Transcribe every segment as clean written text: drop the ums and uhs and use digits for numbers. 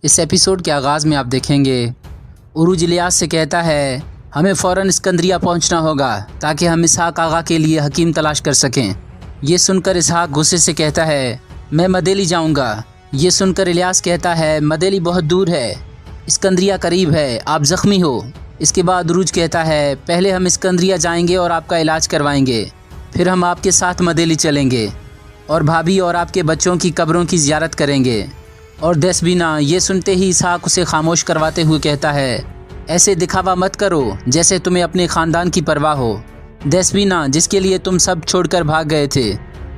इस एपिसोड के आगाज़ में आप देखेंगे उरूज इलियास से कहता है हमें फ़ौरन सिकंदरिया पहुंचना होगा ताकि हम इसहाक आगा के लिए हकीम तलाश कर सकें। ये सुनकर इसहाक गुस्से से कहता है मैं मदेली जाऊंगा। ये सुनकर इलियास कहता है मदेली बहुत दूर है, सिकंदरिया करीब है, आप ज़ख्मी हो। इसके बाद उरूज कहता है पहले हम सिकंदरिया जाएंगे और आपका इलाज करवाएंगे, फिर हम आपके साथ मदेली चलेंगे और भाभी और आपके बच्चों की कब्रों की ज़ियारत करेंगे। और देसबीना ये सुनते ही इसहाक उसे खामोश करवाते हुए कहता है ऐसे दिखावा मत करो जैसे तुम्हें अपने ख़ानदान की परवाह हो। देसबीना जिसके लिए तुम सब छोड़कर भाग गए थे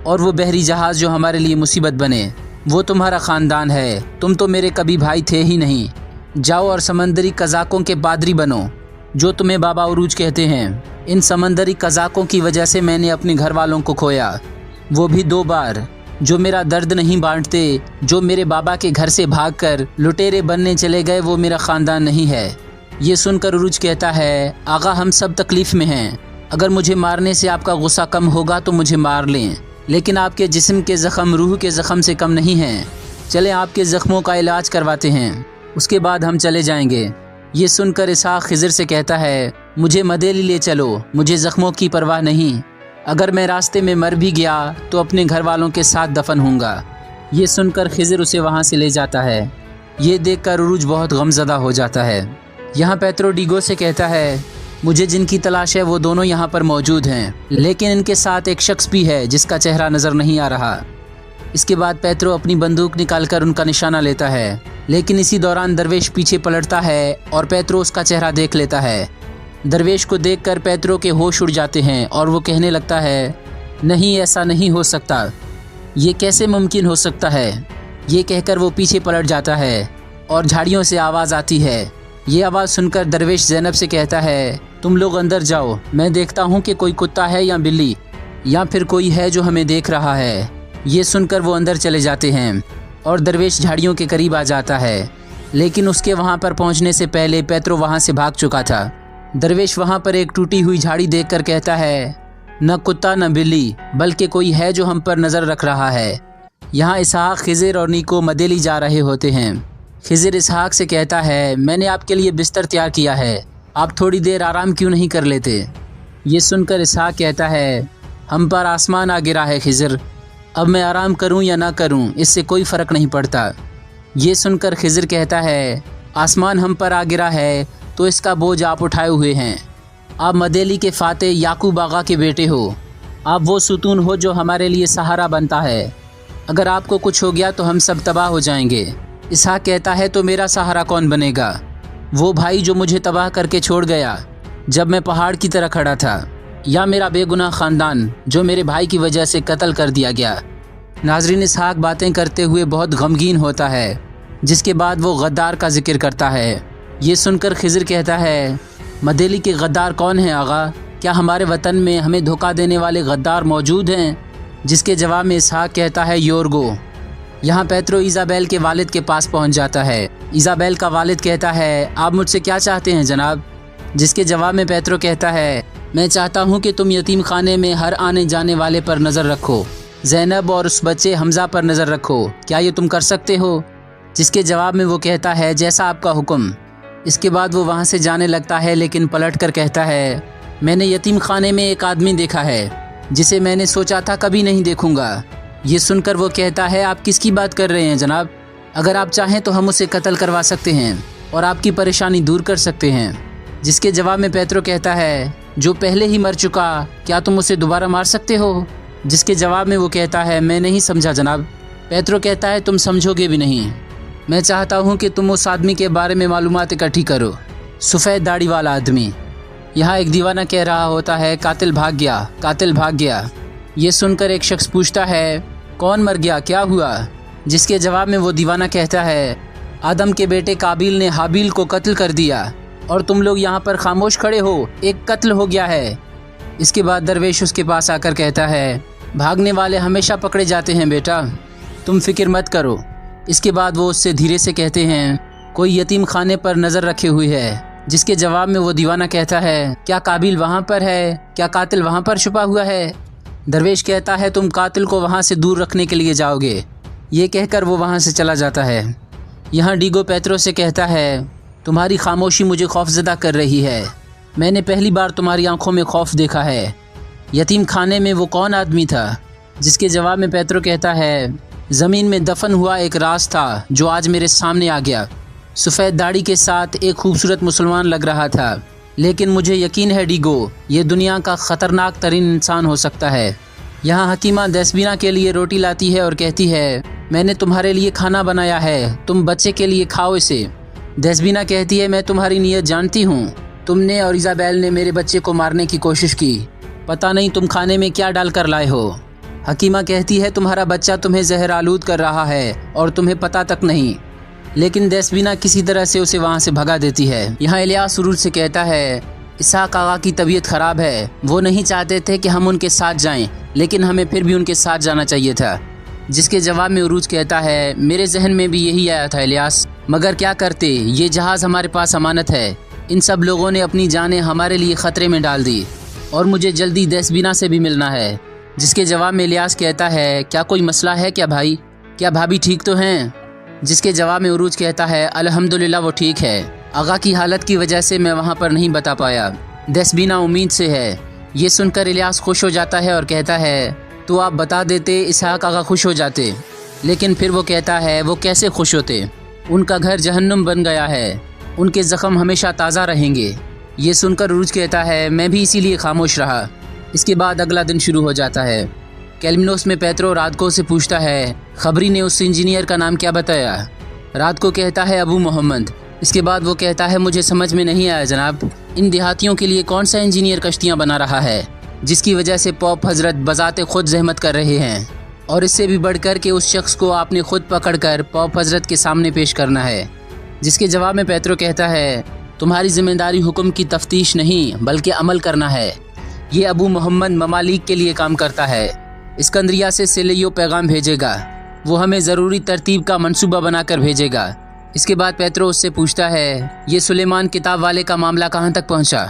और वो बहरी जहाज़ जो हमारे लिए मुसीबत बने, वो तुम्हारा ख़ानदान है, तुम तो मेरे कभी भाई थे ही नहीं। जाओ और समंदरी कज़ाकों के पादरी बनो जो तुम्हें बाबा उरूज कहते हैं। इन समंदरी कज़ाकों की वजह से मैंने अपने घर वालों को खोया, वो भी 2 बार। जो मेरा दर्द नहीं बांटते, जो मेरे बाबा के घर से भागकर लुटेरे बनने चले गए, वो मेरा ख़ानदान नहीं है। ये सुनकर उरूज कहता है आगा हम सब तकलीफ़ में हैं, अगर मुझे मारने से आपका गुस्सा कम होगा तो मुझे मार लें, लेकिन आपके जिस्म के ज़ख़म रूह के ज़ख़म से कम नहीं हैं। चलें आपके ज़ख़्मों का इलाज करवाते हैं, उसके बाद हम चले जाएंगे। ये सुनकर इसहाक खिज़र से कहता है मुझे मदेली ले चलो, मुझे ज़ख़्मों की परवाह नहीं, अगर मैं रास्ते में मर भी गया तो अपने घर वालों के साथ दफन होऊंगा। ये सुनकर खिज़र उसे वहाँ से ले जाता है। ये देखकर उरूज बहुत गमज़दा हो जाता है। यहाँ पेत्रो डीगो से कहता है मुझे जिनकी तलाश है वो दोनों यहाँ पर मौजूद हैं, लेकिन इनके साथ एक शख्स भी है जिसका चेहरा नज़र नहीं आ रहा। इसके बाद पेत्रो अपनी बंदूक निकालकर उनका निशाना लेता है, लेकिन इसी दौरान दरवेश पीछे पलटता है और पेत्रो उसका चेहरा देख लेता है। दरवेश को देखकर पेत्रो के होश उड़ जाते हैं और वो कहने लगता है नहीं, ऐसा नहीं हो सकता, ये कैसे मुमकिन हो सकता है। ये कहकर वो पीछे पलट जाता है और झाड़ियों से आवाज़ आती है। ये आवाज़ सुनकर दरवेश ज़ैनब से कहता है तुम लोग अंदर जाओ, मैं देखता हूँ कि कोई कुत्ता है या बिल्ली या फिर कोई है जो हमें देख रहा है। ये सुनकर वो अंदर चले जाते हैं और दरवेश झाड़ियों के करीब आ जाता है, लेकिन उसके वहाँ पर पहुँचने से पहले पेत्रो वहाँ से भाग चुका था। दरवेश वहाँ पर एक टूटी हुई झाड़ी देखकर कहता है न कुत्ता न बिल्ली, बल्कि कोई है जो हम पर नज़र रख रहा है। यहाँ इसहाक, खिज़र और नीको मदेली जा रहे होते हैं। खिज़र इसहाक से कहता है मैंने आपके लिए बिस्तर तैयार किया है, आप थोड़ी देर आराम क्यों नहीं कर लेते। ये सुनकर इसहाक कहता है हम पर आसमान आ गिरा है खिज़र, अब मैं आराम करूं या ना करूं इससे कोई फ़र्क नहीं पड़ता। ये सुनकर खिज़र कहता है आसमान हम पर आ गिरा है तो इसका बोझ आप उठाए हुए हैं। आप मदेली के फ़ाते याकूब आगा के बेटे हो, आप वो सुतून हो जो हमारे लिए सहारा बनता है। अगर आपको कुछ हो गया तो हम सब तबाह हो जाएंगे। इसहाक कहता है तो मेरा सहारा कौन बनेगा, वो भाई जो मुझे तबाह करके छोड़ गया जब मैं पहाड़ की तरह खड़ा था, या मेरा बेगुनाह ख़ानदान जो मेरे भाई की वजह से कत्ल कर दिया गया। नाज़रीन, इसहाक बातें करते हुए बहुत गमगीन होता है, जिसके बाद वो गद्दार का जिक्र करता है। ये सुनकर खिज़र कहता है मदेली के गद्दार कौन हैं आगा, क्या हमारे वतन में हमें धोखा देने वाले गद्दार मौजूद हैं। जिसके जवाब में इसहाक कहता है योरगो। यहाँ पेत्रो इज़ाबेल के वालिद के पास पहुँच जाता है। इज़ाबेल का वालिद कहता है आप मुझसे क्या चाहते हैं जनाब। जिसके जवाब में पेत्रो कहता है मैं चाहता हूँ कि तुम यतीम खाने में हर आने जाने वाले पर नज़र रखो, ज़ैनब और उस बच्चे हमज़ा पर नज़र रखो, क्या ये तुम कर सकते हो। जिसके जवाब में वो कहता है जैसा आपका हुक्म। इसके बाद वो वहाँ से जाने लगता है, लेकिन पलट कर कहता है मैंने यतीम खाने में एक आदमी देखा है जिसे मैंने सोचा था कभी नहीं देखूंगा। ये सुनकर वो कहता है आप किसकी बात कर रहे हैं जनाब, अगर आप चाहें तो हम उसे कत्ल करवा सकते हैं और आपकी परेशानी दूर कर सकते हैं। जिसके जवाब में पेत्रो कहता है जो पहले ही मर चुका, क्या तुम उसे दोबारा मार सकते हो। जिसके जवाब में वो कहता है मैं नहीं समझा जनाब। पेत्रो कहता है तुम समझोगे भी नहीं, मैं चाहता हूँ कि तुम उस आदमी के बारे में मालूमात इकट्ठी करो, सफ़ेद दाढ़ी वाला आदमी। यहाँ एक दीवाना कह रहा होता है कातिल भाग गया, कातिल भाग गया। ये सुनकर एक शख्स पूछता है कौन मर गया, क्या हुआ। जिसके जवाब में वो दीवाना कहता है आदम के बेटे काबिल ने हाबिल को कत्ल कर दिया और तुम लोग यहाँ पर खामोश खड़े हो, एक कत्ल हो गया है। इसके बाद दरवेश उसके पास आकर कहता है भागने वाले हमेशा पकड़े जाते हैं बेटा, तुम फिक्र मत करो। इसके बाद वो उससे धीरे से कहते हैं कोई यतीम खाने पर नज़र रखे हुए है। जिसके जवाब में वो दीवाना कहता है क्या काबिल वहाँ पर है, क्या कातिल वहाँ पर छुपा हुआ है। दरवेश कहता है तुम कातिल को वहाँ से दूर रखने के लिए जाओगे। ये कहकर वो वहाँ से चला जाता है। यहाँ डीगो पेत्रो से कहता है, तुम्हारी खामोशी मुझे खौफजदा कर रही है। मैंने पहली बार तुम्हारी आंखों में खौफ देखा है। यतीम खाने में वो कौन आदमी था? जिसके जवाब में पेत्रो कहता है, ज़मीन में दफन हुआ एक राज था जो आज मेरे सामने आ गया। सफ़ेद दाढ़ी के साथ एक खूबसूरत मुसलमान लग रहा था, लेकिन मुझे यकीन है डीगो, ये दुनिया का ख़तरनाक तरीन इंसान हो सकता है। यहाँ हकीमा देस्बिना के लिए रोटी लाती है और कहती है, मैंने तुम्हारे लिए खाना बनाया है, तुम बच्चे के लिए खाओ इसे। देस्बिना कहती है, मैं तुम्हारी नीयत जानती हूँ। तुमने और इज़ाबेल ने मेरे बच्चे को मारने की कोशिश की। पता नहीं तुम खाने में क्या डाल कर लाए हो। हकीमा कहती है, तुम्हारा बच्चा तुम्हें जहर आलूद कर रहा है और तुम्हें पता तक नहीं। लेकिन देस्बिना किसी तरह से उसे वहाँ से भगा देती है। यहाँ इलियास उरूज से कहता है, इसहाक आगा की तबीयत ख़राब है। वो नहीं चाहते थे कि हम उनके साथ जाएं, लेकिन हमें फिर भी उनके साथ जाना चाहिए था। जिसके जवाब में उरूज कहता है, मेरे जहन में भी यही आया था इलियास, मगर क्या करते, ये जहाज़ हमारे पास अमानत है। इन सब लोगों ने अपनी जानें हमारे लिए ख़तरे में डाल दी और मुझे जल्दी देस्बिना से भी मिलना है। जिसके जवाब में इलियास कहता है, क्या कोई मसला है क्या भाई? क्या भाभी ठीक तो हैं? जिसके जवाब में उरूज कहता है, अल्हम्दुलिल्लाह वो ठीक है। आगा की हालत की वजह से मैं वहाँ पर नहीं बता पाया। देस्बिना उम्मीद से है। ये सुनकर इलियास खुश हो जाता है और कहता है, तो आप बता देते, इसहाक आगा खुश हो जाते। लेकिन फिर वो कहता है, वो कैसे खुश होते? उनका घर जहन्नुम बन गया है, उनके ज़ख्म हमेशा ताज़ा रहेंगे। ये सुनकर उरूज कहता है, मैं भी इसीलिए खामोश रहा। इसके बाद अगला दिन शुरू हो जाता है। कैलमिनोस में पेत्रो रादको से पूछता है, खबरी ने उस इंजीनियर का नाम क्या बताया? रादको कहता है, अबू मोहम्मद। इसके बाद वो कहता है, मुझे समझ में नहीं आया जनाब, इन देहातियों के लिए कौन सा इंजीनियर कश्तियाँ बना रहा है, जिसकी वजह से पॉप हजरत बजाते खुद जहमत कर रहे हैं, और इससे भी बढ़कर के उस शख्स को आपने खुद पकड़कर पॉप हजरत के सामने पेश करना है। जिसके जवाब में पेत्रो कहता है, तुम्हारी जिम्मेदारी हुक्म की तफ्तीश नहीं बल्कि अमल करना है। ये अबू मोहम्मद ममालिक के लिए काम करता है। इस्कंदरिया से सिलियो पैगाम भेजेगा, वो हमें ज़रूरी तरतीब का मंसूबा बनाकर भेजेगा। इसके बाद पेत्रो उससे पूछता है, ये सुलेमान किताब वाले का मामला कहाँ तक पहुँचा?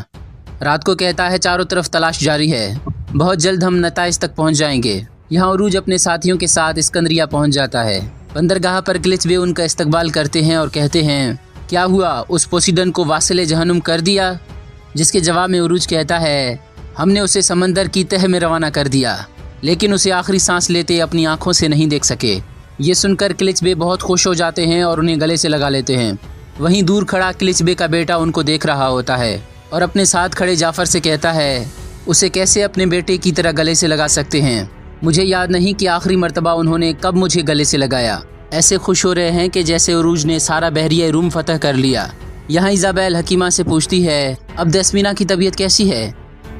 रात को कहता है, चारों तरफ तलाश जारी है, बहुत जल्द हम नताइज तक पहुँच जाएंगे। यहाँ उरूज अपने साथियों के साथ इस्कंदरिया पहुँच जाता है। बंदरगाह पर क्लिचबे उनका इस्तकबाल करते हैं और कहते हैं, क्या हुआ, उस पोसीडन को वासिले जहन्नुम कर दिया? जिसके जवाब में उरूज कहता है, हमने उसे समंदर की तह में रवाना कर दिया, लेकिन उसे आखिरी सांस लेते अपनी आंखों से नहीं देख सके। ये सुनकर क्लिचबे बहुत खुश हो जाते हैं और उन्हें गले से लगा लेते हैं। वहीं दूर खड़ा क्लिचबे का बेटा उनको देख रहा होता है और अपने साथ खड़े जाफर से कहता है, उसे कैसे अपने बेटे की तरह गले से लगा सकते हैं? मुझे याद नहीं कि आखिरी मर्तबा उन्होंने कब मुझे गले से लगाया। ऐसे खुश हो रहे हैं कि जैसे उरूज ने सारा बहरिया रूम फतह कर लिया। यहाँ इज़ाबेल हकीमा से पूछती है, अब देस्बिना की तबीयत कैसी है?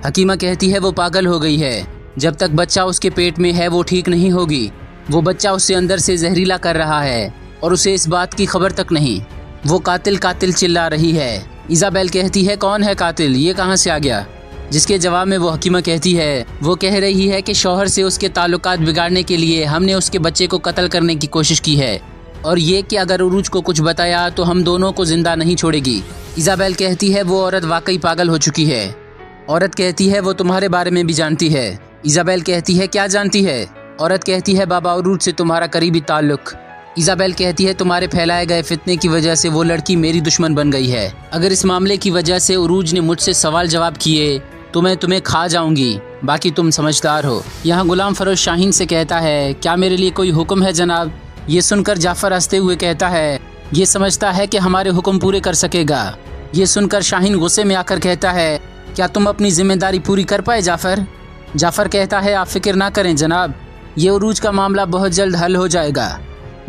हकीमा कहती है, वो पागल हो गई है। जब तक बच्चा उसके पेट में है वो ठीक नहीं होगी। वो बच्चा उससे अंदर से जहरीला कर रहा है और उसे इस बात की खबर तक नहीं। वो कातिल कातिल चिल्ला रही है। इज़ाबेल कहती है, कौन है कातिल, ये कहाँ से आ गया? जिसके जवाब में वो हकीमा कहती है, वो कह रही है कि शौहर से उसके ताल्लुकात बिगाड़ने के लिए हमने उसके बच्चे को कत्ल करने की कोशिश की है, और ये कि अगर उरूज को कुछ बताया तो हम दोनों को जिंदा नहीं छोड़ेगी। इज़ाबेल कहती है, वो औरत वाकई पागल हो चुकी है। औरत कहती है, वो तुम्हारे बारे में भी जानती है। इज़ाबेल कहती है, क्या जानती है? औरत कहती है, बाबा उरूज से तुम्हारा करीबी ताल्लुक। इज़ाबेल कहती है, तुम्हारे फैलाए गए फितने की वजह से वो लड़की मेरी दुश्मन बन गई है। अगर इस मामले की वजह से उरूज ने मुझसे सवाल जवाब किए तो मैं तुम्हें खा जाऊंगी, बाकी तुम समझदार हो। यहाँ गुलाम फरोज शाहीन से कहता है, क्या मेरे लिए कोई हुक्म है जनाब? ये सुनकर जाफर हंसते हुए कहता है, ये समझता है कि हमारे हुक्म पूरे कर सकेगा। ये सुनकर शाहीन गुस्से में आकर कहता है, क्या तुम अपनी जिम्मेदारी पूरी कर पाए जाफर? जाफर कहता है, आप फिक्र ना करें जनाब, ये उरूज का मामला बहुत जल्द हल हो जाएगा।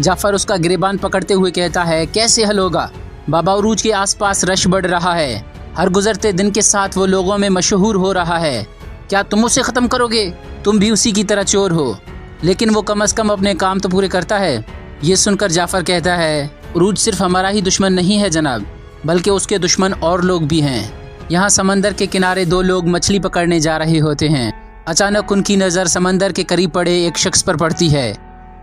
जाफर उसका गिरेबान पकड़ते हुए कहता है, कैसे हल होगा? बाबा उरूज के आसपास रश बढ़ रहा है, हर गुजरते दिन के साथ वो लोगों में मशहूर हो रहा है। क्या तुम उसे ख़त्म करोगे? तुम भी उसी की तरह चोर हो, लेकिन वो कम अज़ कम अपने काम तो पूरे करता है। ये सुनकर जाफर कहता है, उरूज सिर्फ हमारा ही दुश्मन नहीं है जनाब, बल्कि उसके दुश्मन और लोग भी हैं। यहाँ समंदर के किनारे दो लोग मछली पकड़ने जा रहे होते हैं। अचानक उनकी नज़र समंदर के करीब पड़े एक शख्स पर पड़ती है।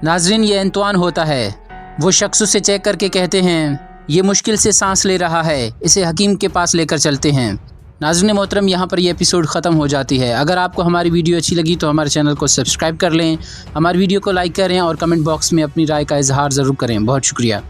नाजरीन, ये अंतवान होता है। वो शख्स उसे चेक करके कहते हैं, ये मुश्किल से सांस ले रहा है, इसे हकीम के पास लेकर चलते हैं। नाज़रीन मोहतरम, यहाँ पर ये एपिसोड ख़त्म हो जाती है। अगर आपको हमारी वीडियो अच्छी लगी तो हमारे चैनल को सब्सक्राइब कर लें, हमारी वीडियो को लाइक करें और कमेंट बॉक्स में अपनी राय का इजहार ज़रूर करें। बहुत शुक्रिया।